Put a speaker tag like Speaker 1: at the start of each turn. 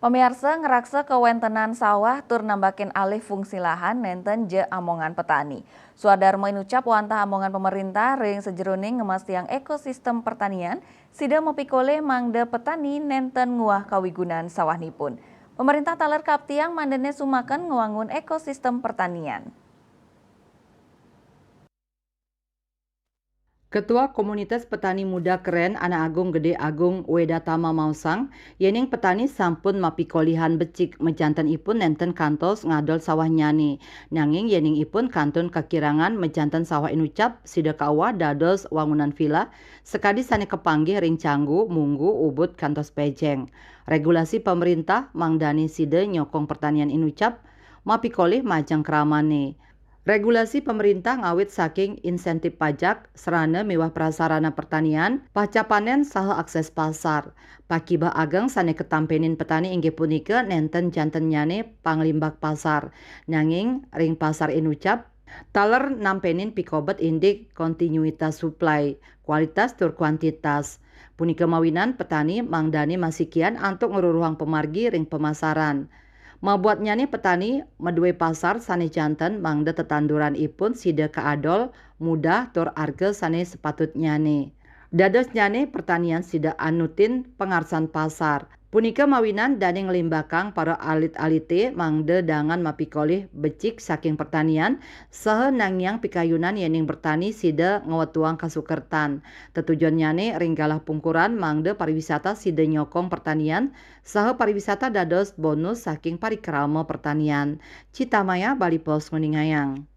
Speaker 1: Pemirsa ngeraksa kewentenan sawah tur nambakin alih fungsi lahan nenten je amongan petani. Suadarmo inucap wantah amongan pemerintah ring sejeroning ngemastiang ekosistem pertanian, sida mopikole mangde petani nenten nguah kawigunan sawah nipun. Pemerintah taler kaptiang mandene sumaken ngewangun ekosistem pertanian.
Speaker 2: Ketua Komunitas Petani Muda Keren Ana Agung Gede Agung Wedatama Mausang, yening petani sampun mapikolihan becik mejanten ipun nenten kantos ngadol sawah nyani. Nanging yening ipun kantun kekirangan mejanten sawah inucap sida kawa dados wangunan villa, sekadi sane kepanggih ring canggu, munggu, ubud kantos pejeng. Regulasi pemerintah mangdani sida nyokong pertanian inucap, mapikolih majang keramane. Regulasi pemerintah ngawit saking insentif pajak, serana mewah prasarana pertanian, pasca panen saha akses pasar. Pakiba ageng sane ketampenin petani inggih punika nenten janten nyane panglimbak pasar. Nanging ring pasar inucap, taler nampenin pikobet indik kontinuitas supply, kualitas tur kuantitas. Punika mawinan petani mangdani masikian antuk ngeruruhang pemargi ring pemasaran. Mabuat nyani petani medue pasar sane janten mangde tetanduran ipun sida kaadol mudah tur arge sane sepatut nyane. Dados nyane pertanian sida anutin pengarsan pasar. Punika mawinan dane ngelimbakang para alit-alite mangde dangan mapikolih becik saking pertanian saha nangyang pikayunan yening bertani sida ngewetuang kasukertan. Tetujuan nyane ringgalah pungkuran mangde pariwisata sida nyokong pertanian saha pariwisata dados bonus saking parikrama pertanian. Citamaya Bali Pos Nguningayang.